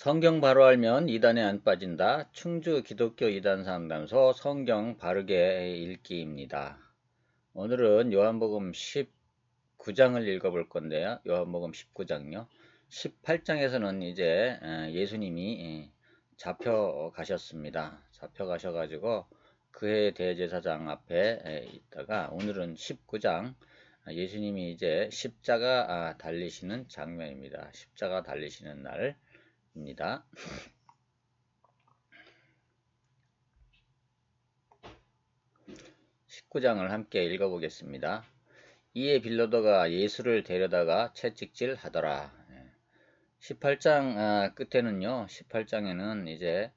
성경 바로 알면 이단에 안 빠진다. 충주 기독교 이단 상담소 성경 바르게 읽기입니다. 오늘은 요한복음 19장을 읽어볼 건데요. 요한복음 19장요. 18장에서는 이제 예수님이 잡혀가셨습니다. 잡혀가셔가지고 그해 대제사장 앞에 있다가 오늘은 19장 예수님이 이제 십자가 달리시는 장면입니다. 십자가 달리시는 날입니다. 19장을 함께 읽어보겠습니다. 이에 빌라도가 예수를 데려다가 채찍질 하더라. 18장 끝에는요. 18장에는 이제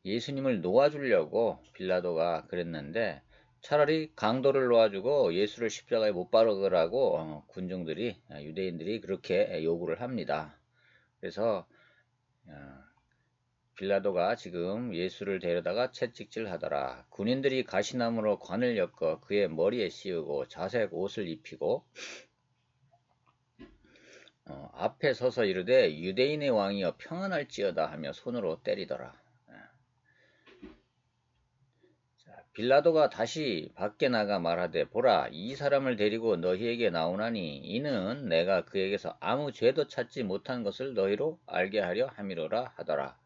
예수님을 놓아주려고 빌라도가 그랬는데 차라리 강도를 놓아주고 예수를 십자가에 못 박으라고 군중들이 유대인들이 그렇게 요구를 합니다. 그래서 빌라도가 지금 예수를 데려다가 채찍질 하더라. 군인들이 가시나무로 관을 엮어 그의 머리에 씌우고 자색 옷을 입히고 앞에 서서 이르되 유대인의 왕이여 평안할지어다 하며 손으로 때리더라. 빌라도가 다시 밖에 나가 말하되 보라 이 사람을 데리고 너희에게 나오나니 이는 내가 그에게서 아무 죄도 찾지 못한 것을 너희로 알게 하려 함이로라 하더라.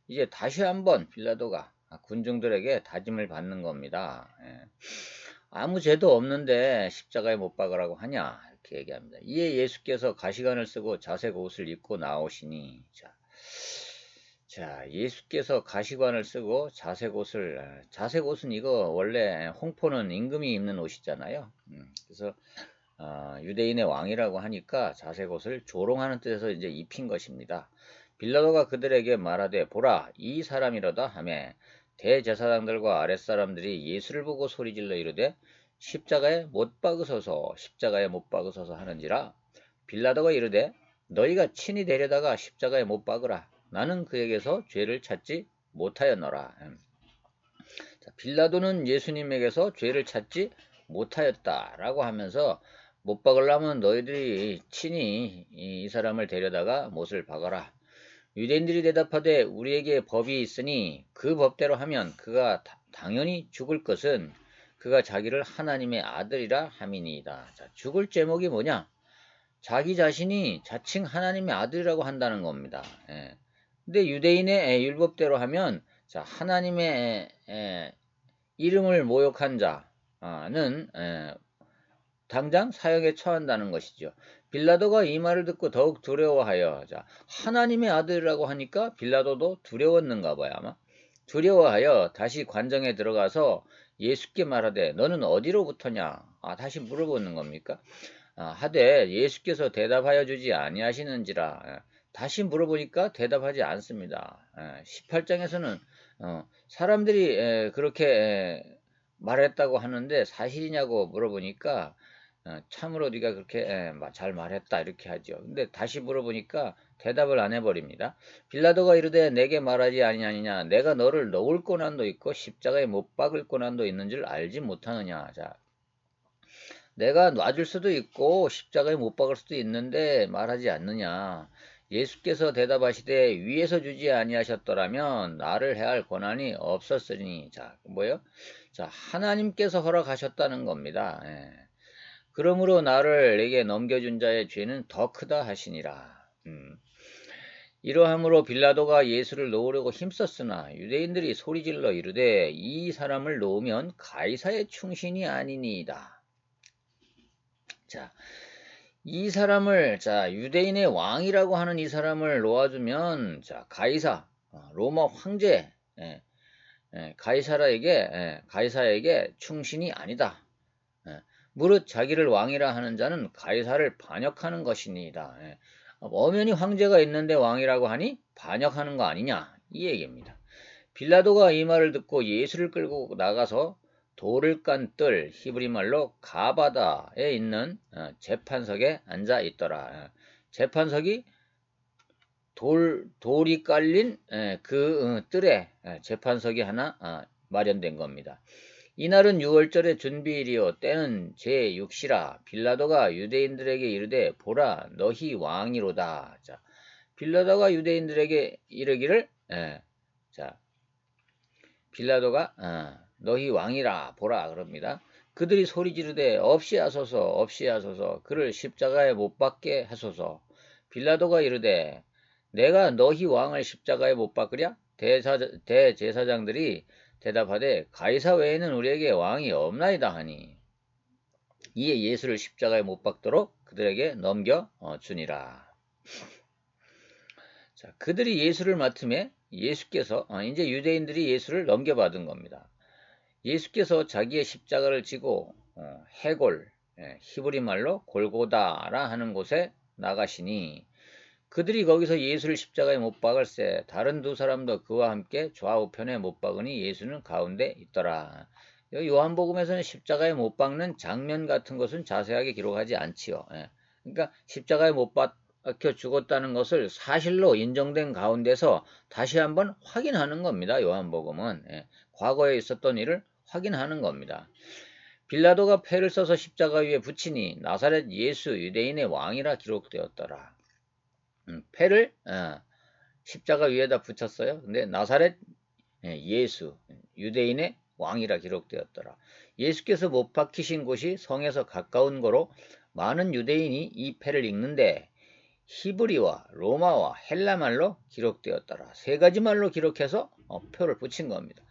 이제 다시 한번 빌라도가 군중들에게 다짐을 받는 겁니다. 아무 죄도 없는데 십자가에 못 박으라고 하냐 이렇게 얘기합니다. 이에 예수께서 가시관을 쓰고 자색 옷을 입고 나오시니 자 예수께서 가시관을 쓰고 자색 옷은 이거 원래 홍포는 임금이 입는 옷이잖아요. 그래서 유대인의 왕이라고 하니까 자색 옷을 조롱하는 뜻에서 이제 입힌 것입니다. 빌라도가 그들에게 말하되 보라 이 사람이로다 하매 대제사장들과 아랫사람들이 예수를 보고 소리질러 이르되 십자가에 못 박으소서 십자가에 못 박으소서 하는지라. 빌라도가 이르되 너희가 친히 데려다가 십자가에 못 박으라. 나는 그에게서 죄를 찾지 못하였노라. 자, 빌라도는 예수님에게서 죄를 찾지 못하였다라고 하면서 못 박으려면 너희들이 친히 이 사람을 데려다가 못을 박아라. 유대인들이 대답하되 우리에게 법이 있으니 그 법대로 하면 그가 당연히 죽을 것은 그가 자기를 하나님의 아들이라 함이니이다. 자, 죽을 제목이 뭐냐? 자기 자신이 자칭 하나님의 아들이라고 한다는 겁니다. 근데 유대인의 율법대로 하면 자, 하나님의 이름을 모욕한 자는 당장 사형에 처한다는 것이죠. 빌라도가 이 말을 듣고 더욱 두려워하여 자, 하나님의 아들이라고 하니까 빌라도도 두려웠는가 봐요. 아마 두려워하여 다시 관정에 들어가서 예수께 말하되 너는 어디로부터냐? 다시 물어보는 겁니까? 하되 예수께서 대답하여 주지 아니하시는지라. 다시 물어보니까 대답하지 않습니다. 18장에서는 사람들이 그렇게 말했다고 하는데 사실이냐고 물어보니까 참으로 네가 그렇게 잘 말했다 이렇게 하죠. 근데 다시 물어보니까 대답을 안 해버립니다. 빌라도가 이르되 내게 말하지 아니하느냐 내가 너를 놓을 고난도 있고 십자가에 못 박을 고난도 있는 줄 알지 못하느냐. 자, 내가 놔줄 수도 있고 십자가에 못 박을 수도 있는데 말하지 않느냐. 예수께서 대답하시되 위에서 주지 아니하셨더라면 나를 해할 권한이 없었으니. 자, 뭐요? 자, 하나님께서 허락하셨다는 겁니다. 그러므로 나를 내게 넘겨준 자의 죄는 더 크다 하시니라. 이러함으로 빌라도가 예수를 놓으려고 힘썼으나 유대인들이 소리질러 이르되 이 사람을 놓으면 가이사의 충신이 아니니이다. 자, 이 사람을 유대인의 왕이라고 하는 이 사람을 놓아주면 가이사 로마 황제 가이사에게 충신이 아니다. 무릇 자기를 왕이라 하는 자는 가이사를 반역하는 것이니이다. 엄연히 황제가 있는데 왕이라고 하니 반역하는 거 아니냐 이 얘기입니다. 빌라도가 이 말을 듣고 예수를 끌고 나가서 돌을 깐 뜰 히브리 말로 가바다에 있는 재판석에 앉아 있더라. 재판석이 돌이 깔린 그 뜰에 재판석이 하나 마련된 겁니다. 이날은 6월절의 준비일이요 때는 제6시라. 빌라도가 유대인들에게 이르되 보라 너희 왕이로다. 자, 빌라도가 유대인들에게 이르기를 자 빌라도가 너희 왕이라 보라 그럽니다. 그들이 소리 지르되 없이 하소서 없이 하소서 그를 십자가에 못 박게 하소서. 빌라도가 이르되 내가 너희 왕을 십자가에 못 박으랴? 대제사장들이 대답하되 가이사 외에는 우리에게 왕이 없나이다 하니 이에 예수를 십자가에 못 박도록 그들에게 넘겨 주니라. 자, 그들이 예수를 맡음에 예수께서 이제 유대인들이 예수를 넘겨받은 겁니다. 예수께서 자기의 십자가를 지고 해골 히브리 말로 골고다라 하는 곳에 나가시니 그들이 거기서 예수를 십자가에 못 박을새 다른 두 사람도 그와 함께 좌우편에 못 박으니 예수는 가운데 있더라. 요한복음에서는 십자가에 못 박는 장면 같은 것은 자세하게 기록하지 않지요. 그러니까 십자가에 못 박혀 죽었다는 것을 사실로 인정된 가운데서 다시 한번 확인하는 겁니다. 요한복음은 과거에 있었던 일을 확인하는 겁니다. 빌라도가 패를 써서 십자가 위에 붙이니 나사렛 예수 유대인의 왕이라 기록되었더라. 패를 십자가 위에다 붙였어요. 근데 나사렛 예수 유대인의 왕이라 기록되었더라. 예수께서 못 박히신 곳이 성에서 가까운 거로 많은 유대인이 이 패를 읽는데 히브리와 로마와 헬라말로 기록되었더라. 세 가지 말로 기록해서 표를 붙인 겁니다.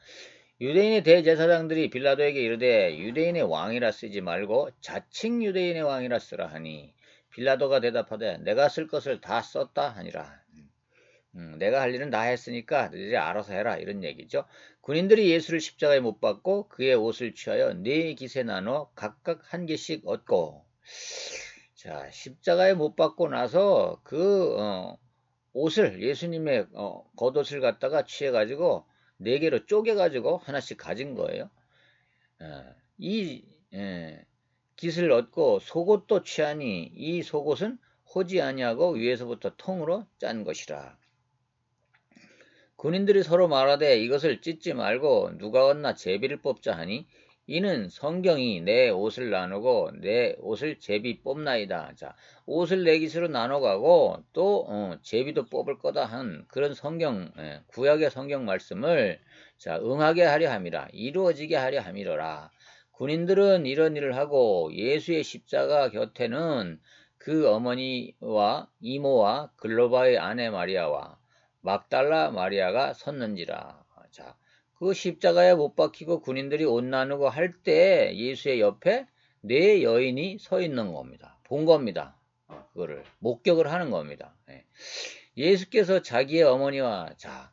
유대인의 대제사장들이 빌라도에게 이르되 유대인의 왕이라 쓰지 말고 자칭 유대인의 왕이라 쓰라 하니 빌라도가 대답하되 내가 쓸 것을 다 썼다 하니라. 내가 할 일은 다 했으니까 너희들이 알아서 해라 이런 얘기죠. 군인들이 예수를 십자가에 못 박고 그의 옷을 취하여 네 깃에 나눠 각각 한 개씩 얻고 자 십자가에 못 박고 나서 그 옷을 예수님의 겉옷을 갖다가 취해가지고 네 개로 쪼개가지고 하나씩 가진 거예요. 이 깃을 얻고 속옷도 취하니 이 속옷은 호지 아니하고 위에서부터 통으로 짠 것이라. 군인들이 서로 말하되 이것을 찢지 말고 누가 얻나 제비를 뽑자 하니 이는 성경이 내 옷을 나누고 내 옷을 제비 뽑나이다. 자, 옷을 네 깃으로 나눠가고 또 제비도 뽑을 거다 한 그런 성경 구약의 성경 말씀을 자 응하게 하려 함이라 이루어지게 하려 함이로라. 군인들은 이런 일을 하고 예수의 십자가 곁에는 그 어머니와 이모와 글로바의 아내 마리아와 막달라 마리아가 섰는지라. 자, 그 십자가에 못 박히고 군인들이 옷 나누고 할 때 예수의 옆에 네 여인이 서 있는 겁니다. 본 겁니다. 그거를 목격을 하는 겁니다. 예수께서 자기의 어머니와 자,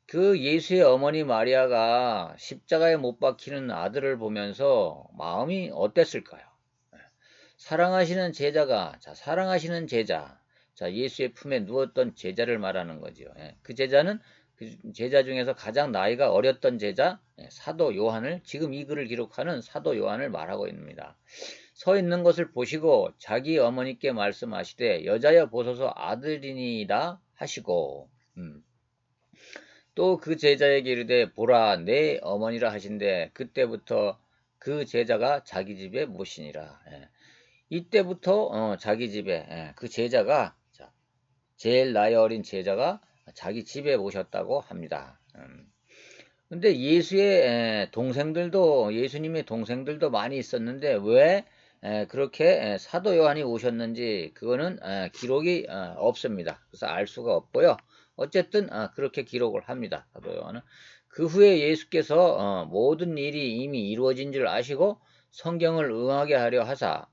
그 예수의 어머니 마리아가 십자가에 못 박히는 아들을 보면서 마음이 어땠을까요? 사랑하시는 제자가 자, 사랑하시는 제자 자, 예수의 품에 누웠던 제자를 말하는 거죠. 그 제자는 그 제자 중에서 가장 나이가 어렸던 제자 사도 요한을 지금 이 글을 기록하는 사도 요한을 말하고 있습니다. 서 있는 것을 보시고 자기 어머니께 말씀하시되 여자여 보소서 아들이니이다 하시고 또 그 제자에게 이르되 보라 내 어머니라 하신대 그때부터 그 제자가 자기 집에 모시니라. 이때부터 자기 집에 그 제자가 제일 나이 어린 제자가 자기 집에 모셨다고 합니다. 근데 예수의 동생들도 예수님의 동생들도 많이 있었는데 왜 그렇게 사도 요한이 오셨는지 그거는 기록이 없습니다. 그래서 알 수가 없고요. 어쨌든 그렇게 기록을 합니다. 사도 요한은. 그 후에 예수께서 모든 일이 이미 이루어진 줄 아시고 성경을 응하게 하려 하사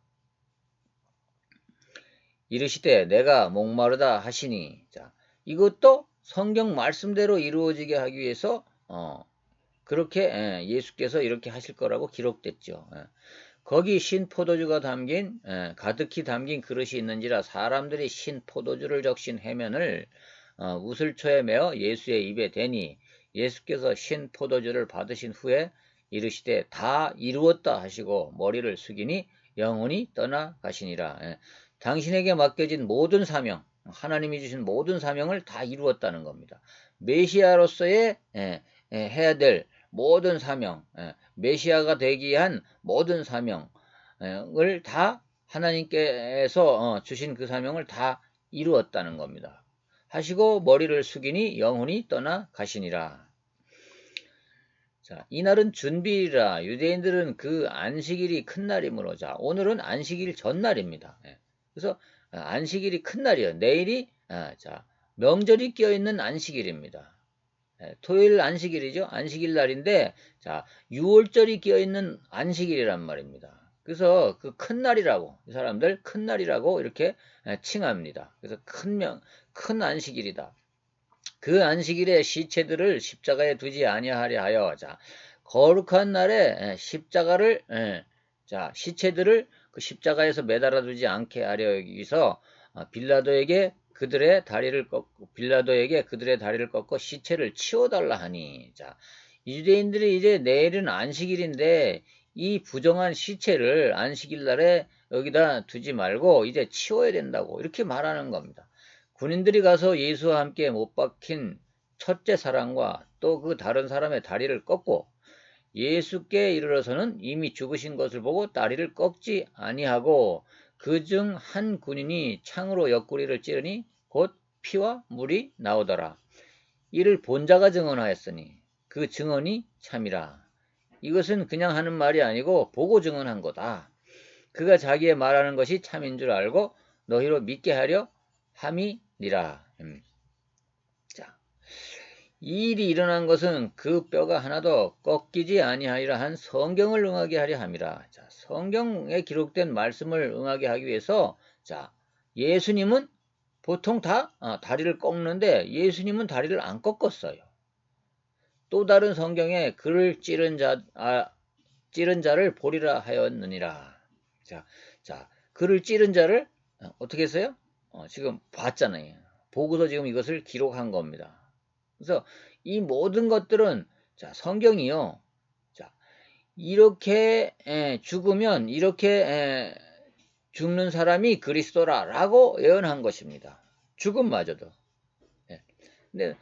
이르시되 내가 목마르다 하시니 자 이것도 성경 말씀대로 이루어지게 하기 위해서 그렇게 예수께서 이렇게 하실 거라고 기록됐죠. 거기 신 포도주가 담긴 가득히 담긴 그릇이 있는지라 사람들이 신 포도주를 적신 해면을 우슬초에 메어 예수의 입에 대니 예수께서 신 포도주를 받으신 후에 이르시되 다 이루었다 하시고 머리를 숙이니 영혼이 떠나가시니라. 당신에게 맡겨진 모든 사명 하나님이 주신 모든 사명을 다 이루었다는 겁니다. 메시아로서의 해야 될 모든 사명 메시아가 되기 위한 모든 사명을 다 하나님께서 주신 그 사명을 다 이루었다는 겁니다. 하시고 머리를 숙이니 영혼이 떠나 가시니라. 자, 이날은 준비일이라. 유대인들은 그 안식일이 큰 날이므로. 자, 오늘은 안식일 전날입니다. 예. 그래서 안식일이 큰 날이에요. 내일이 자, 명절이 껴있는 안식일입니다. 예, 토요일 안식일이죠. 안식일 날인데, 자, 6월절이 껴있는 안식일이란 말입니다. 그래서 그 큰 날이라고, 이 사람들 큰 날이라고 이렇게 칭합니다. 그래서 큰 안식일이다. 그 안식일에 시체들을 십자가에 두지 아니하려 하여, 자, 거룩한 날에 십자가를, 자, 시체들을 그 십자가에서 매달아 두지 않게 하려 위해서 빌라도에게 그들의 다리를 꺾고 시체를 치워달라 하니. 자, 유대인들이 이제 내일은 안식일인데 이 부정한 시체를 안식일 날에 여기다 두지 말고 이제 치워야 된다고 이렇게 말하는 겁니다. 군인들이 가서 예수와 함께 못 박힌 첫째 사람과 또 그 다른 사람의 다리를 꺾고 예수께 이르러서는 이미 죽으신 것을 보고 다리를 꺾지 아니하고 그 중 한 군인이 창으로 옆구리를 찌르니 곧 피와 물이 나오더라. 이를 본 자가 증언하였으니 그 증언이 참이라. 이것은 그냥 하는 말이 아니고 보고 증언한 거다. 그가 자기의 말하는 것이 참인 줄 알고 너희로 믿게 하려 함이니라. 자, 이 일이 일어난 것은 그 뼈가 하나도 꺾이지 아니하리라 한 성경을 응하게 하려 함이라. 자, 성경에 기록된 말씀을 응하게 하기 위해서, 자, 예수님은 보통 다 다리를 꺾는데 예수님은 다리를 안 꺾었어요. 또 다른 성경에 그를 찌른 자를 보리라 하였느니라. 자, 그를 찌른 자를 어떻게 했어요? 지금 봤잖아요. 보고서 지금 이것을 기록한 겁니다. 그래서 이 모든 것들은, 자, 성경이요. 자, 이렇게 죽으면 이렇게 죽는 사람이 그리스도라라고 예언한 것입니다. 죽음마저도. 근데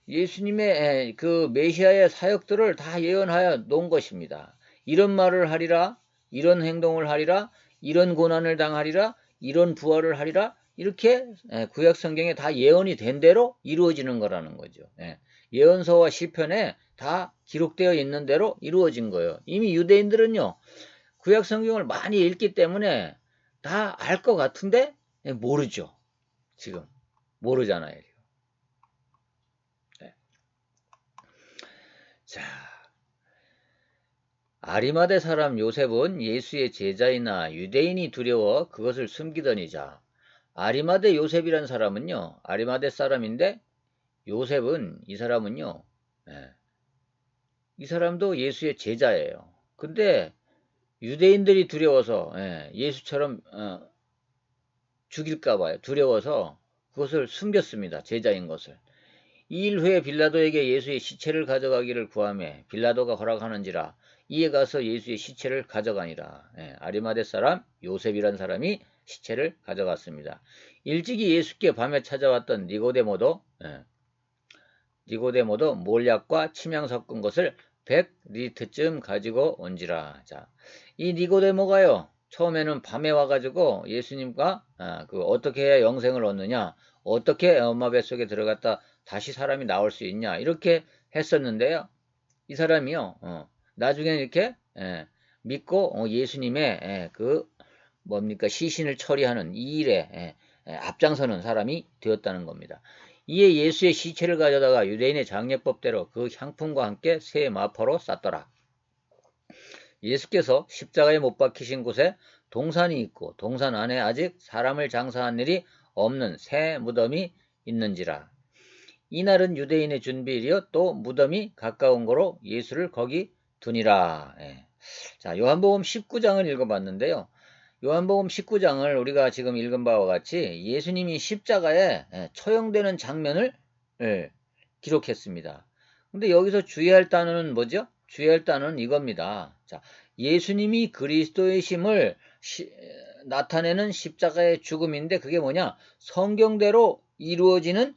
예수님의 그 메시아의 사역들을 다 예언하여 놓은 것입니다. 이런 말을 하리라, 이런 행동을 하리라, 이런 고난을 당하리라, 이런 부활을 하리라, 이렇게 구약 성경에 다 예언이 된 대로 이루어지는 거라는 거죠. 예언서와 시편에 다 기록되어 있는 대로 이루어진 거예요. 이미 유대인들은요, 구약 성경을 많이 읽기 때문에 다 알 것 같은데 모르죠. 지금 모르잖아요. 자, 아리마대 사람 요셉은 예수의 제자이나 유대인이 두려워 그것을 숨기더니자. 아리마대 요셉이란 사람은요, 아리마대 사람인데 요셉은 이 사람은요, 이 사람도 예수의 제자예요. 근데 유대인들이 두려워서 예수처럼 죽일까봐요. 두려워서 그것을 숨겼습니다. 제자인 것을. 2일 후에 빌라도에게 예수의 시체를 가져가기를 구하매 빌라도가 허락하는지라 이에 가서 예수의 시체를 가져가니라. 아리마대 사람 요셉이란 사람이 시체를 가져갔습니다. 일찍이 예수께 밤에 찾아왔던 니고데모도 몰약과 침향 섞은 것을 100리트쯤 가지고 온지라. 자, 이 니고데모가요, 처음에는 밤에 와가지고 예수님과 어떻게 해야 영생을 얻느냐, 어떻게 엄마 뱃속에 들어갔다 다시 사람이 나올 수 있냐, 이렇게 했었는데요. 이 사람이요, 나중에 이렇게 믿고 예수님의 시신을 처리하는 이 일에 앞장서는 사람이 되었다는 겁니다. 이에 예수의 시체를 가져다가 유대인의 장례법대로 그 향품과 함께 새 마포로 쌌더라. 예수께서 십자가에 못 박히신 곳에 동산이 있고 동산 안에 아직 사람을 장사한 일이 없는 새 무덤이 있는지라. 이날은 유대인의 준비일이요 또 무덤이 가까운 거로 예수를 거기 두니라. 자, 요한복음 19장을 읽어봤는데요. 요한복음 19장을 우리가 지금 읽은 바와 같이 예수님이 십자가에 처형되는 장면을 기록했습니다. 근데 여기서 주의할 단어는 뭐죠? 주의할 단어는 이겁니다. 자, 예수님이 그리스도의심을 나타내는 십자가의 죽음인데 그게 뭐냐? 성경대로 이루어지는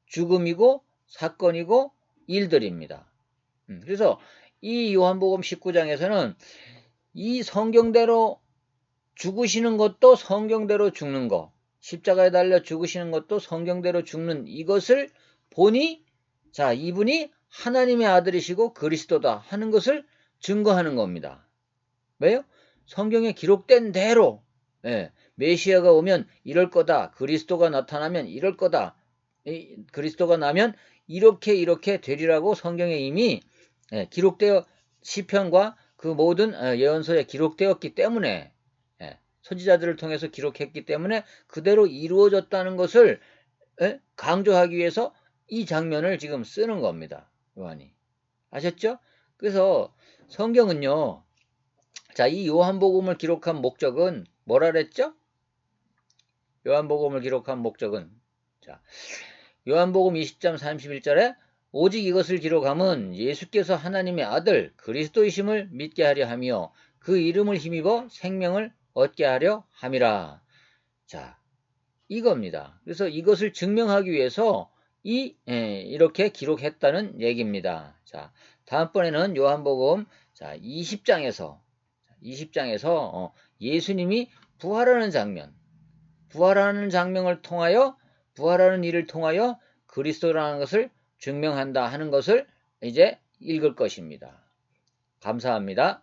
죽음이고 사건이고 일들입니다. 그래서 이 요한복음 19장에서는 이 성경대로 죽으시는 것도 성경대로 죽는 거, 십자가에 달려 죽으시는 것도 성경대로 죽는 이것을 보니 자, 이분이 하나님의 아들이시고 그리스도다 하는 것을 증거하는 겁니다. 왜요? 성경에 기록된 대로 메시아가 오면 이럴 거다. 그리스도가 나타나면 이럴 거다. 그리스도가 나면 이렇게 되리라고 성경에 이미 기록되어 시편과 그 모든 예언서에 기록되었기 때문에 선지자들을 통해서 기록했기 때문에 그대로 이루어졌다는 것을 강조하기 위해서 이 장면을 지금 쓰는 겁니다. 요한이. 아셨죠? 그래서 성경은요. 자, 이 요한복음을 기록한 목적은 뭐라 그랬죠? 요한복음을 기록한 목적은 자, 요한복음 20장 31절에 오직 이것을 기록함은 예수께서 하나님의 아들 그리스도이심을 믿게 하려 하며 그 이름을 힘입어 생명을 얻게 하려 함이라. 자, 이겁니다. 그래서 이것을 증명하기 위해서 이렇게 기록했다는 얘기입니다. 자, 다음번에는 요한복음 자, 20장에서 예수님이 부활하는 장면을 통하여 부활하는 일을 통하여 그리스도라는 것을 증명한다 하는 것을 이제 읽을 것입니다. 감사합니다.